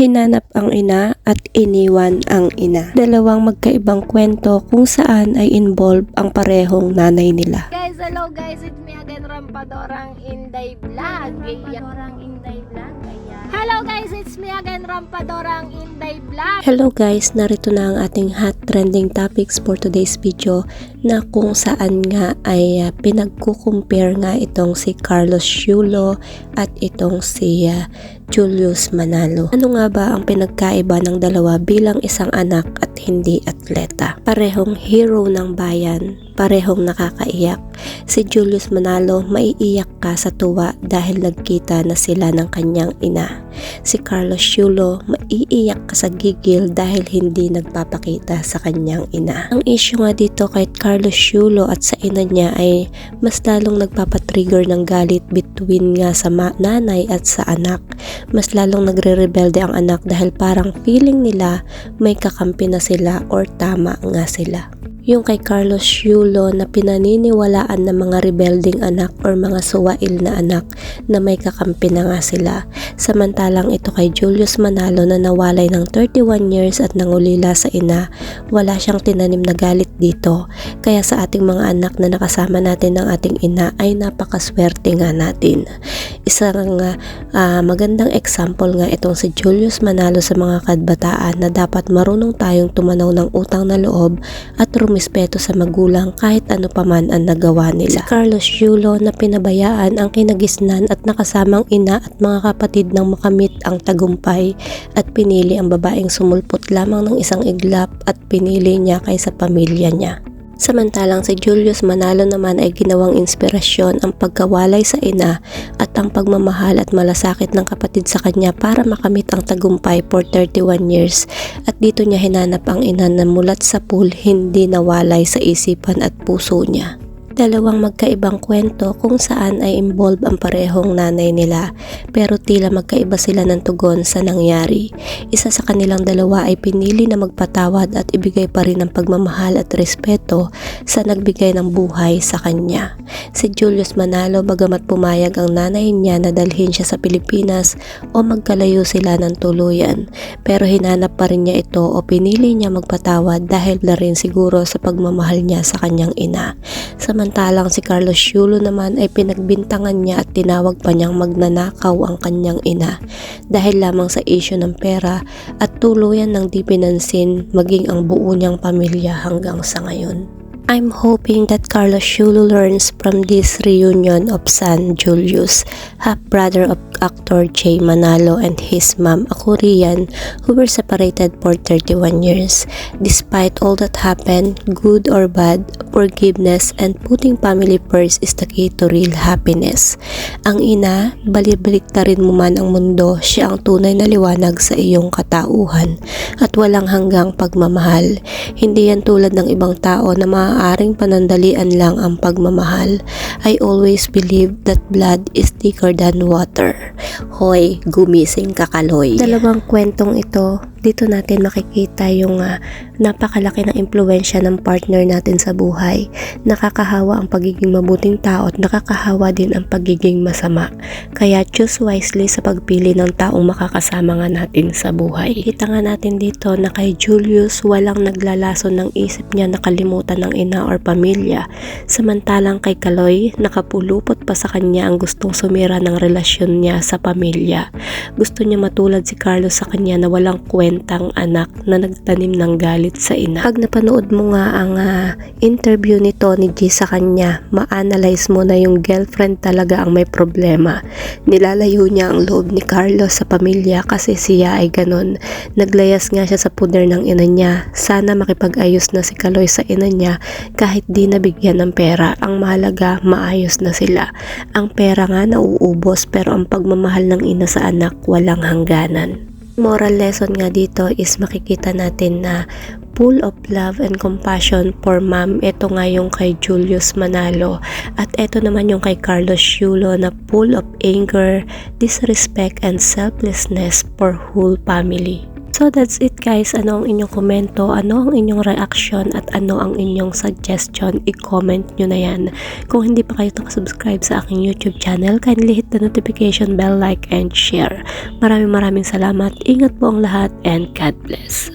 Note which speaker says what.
Speaker 1: Hinanap ang ina at iniwan ang ina. Dalawang magkaibang kwento kung saan ay involved ang parehong nanay nila.
Speaker 2: Guys, hello guys, it's me again, Rampadorang Inday Vlog. Hello guys, it's me again, Rampadorang Inday Vlog.
Speaker 1: Hello guys, narito na ang ating hot trending topics for today's video na kung saan nga ay pinagkukumpare nga itong si Carlos Yulo at itong si Julius Manalo. Ano nga ba ang pinagkaiba ng dalawa bilang isang anak at hindi atleta? Parehong hero ng bayan, parehong nakakaiyak. Si Julius Manalo, maiiyak ka sa tuwa dahil nagkita na sila ng kanyang ina. Si Carlos Yulo, maiiyak ka sa gigil dahil hindi nagpapakita sa kanyang ina. Ang issue nga dito kay Carlos Yulo at sa ina niya ay mas lalong nagpapatrigger ng galit between nga sa nanay at sa anak. Mas lalong nagre-rebelde ang anak dahil parang feeling nila may kakampi na sila or tama nga sila. Yung kay Carlos Yulo na pinaniniwalaan ng mga rebelding anak or mga suwail na anak na may kakampi na nga sila. Samantalang ito kay Julius Manalo na nawalay ng 31 years at nangulila sa ina, wala siyang tinanim na galit dito. Kaya sa ating mga anak na nakasama natin ng ating ina ay napakaswerte nga natin. Isang magandang example nga itong si Julius Manalo sa mga kabataan na dapat marunong tayong tumanaw ng utang na loob at rumispeto sa magulang kahit ano paman ang nagawa nila. Si Carlos Yulo na pinabayaan ang kinagisnan at nakasamang ina at mga kapatid nang makamit ang tagumpay at pinili ang babaeng sumulpot lamang ng isang iglap at pinili niya kaysa pamilya niya. Samantalang si Julius Manalo naman ay ginawang inspirasyon ang pagkawalay sa ina at ang pagmamahal at malasakit ng kapatid sa kanya para makamit ang tagumpay for 31 years at dito niya hinanap ang ina na mulat sa pool hindi nawalay sa isipan at puso niya. Dalawang magkaibang kwento kung saan ay involved ang parehong nanay nila pero tila magkaiba sila ng tugon sa nangyari. Isa sa kanilang dalawa ay pinili na magpatawad at ibigay pa rin ang pagmamahal at respeto sa nagbigay ng buhay sa kanya. Si Julius Manalo, bagamat pumayag ang nanay niya na dalhin siya sa Pilipinas o magkalayo sila ng tuluyan, pero hinanap pa rin niya ito o pinili niya magpatawad dahil na rin siguro sa pagmamahal niya sa kanyang ina. Samantalang si Carlos Yulo naman ay pinagbintangan niya at tinawag pa niyang magnanakaw ang kanyang ina dahil lamang sa issue ng pera at tuluyan ng di pinansin maging ang buo niyang pamilya hanggang sa ngayon. I'm hoping that Carlos Yulo learns from this reunion of son Julius, half-brother of actor Jay Manalo and his mom, a Korean who were separated for 31 years. Despite all that happened, good or bad, forgiveness and putting family first is the key to real happiness. Ang ina, balibaliktarin mo man ang mundo, siya ang tunay na liwanag sa iyong katauhan at walang hanggang pagmamahal. Hindi yan tulad ng ibang tao na maaaring panandalian lang ang pagmamahal. I always believe that blood is thicker than water. Hoy, gumising ka Kaloy. Dalawang kwentong ito, dito natin makikita yung napakalaki ng impluwensya ng partner natin sa buhay. Nakakahawa ang pagiging mabuting tao at nakakahawa din ang pagiging masama. Kaya choose wisely sa pagpili ng taong makakasama nga natin sa buhay. Kita nga natin dito na kay Julius walang naglalason ng isip niya nakalimutan ng ina or pamilya. Samantalang kay Kaloy, nakapulupot pa sa kanya ang gustong sumira ng relasyon niya sa pamilya. Gusto niya matulad si Carlos sa kanya na walang kwentang anak na nagtanim ng galit sa ina. Pag napanood mo nga ang interview ni Tony G sa kanya, ma-analyze mo na yung girlfriend talaga ang may problema. Nilalayo niya ang loob ni Carlos sa pamilya kasi siya ay ganun. Naglayas nga siya sa puder ng ina niya. Sana makipag-ayos na si Kaloy sa ina niya kahit di nabigyan ng pera. Ang mahalaga, maayos na sila. Ang pera nga nauubos pero ang pagmamahal ng ina sa anak walang hangganan. Moral lesson nga dito is makikita natin na full of love and compassion for mom. Ito nga yung kay Julius Manalo at ito naman yung kay Carlos Yulo na full of anger, disrespect and selflessness for whole family. So that's it guys. Ano ang inyong komento? Ano ang inyong reaction? At ano ang inyong suggestion? I-comment nyo na yan. Kung hindi pa kayo nakasubscribe sa aking YouTube channel, kindly hit the notification bell, like, and share. Maraming salamat. Ingat po ang lahat and God bless.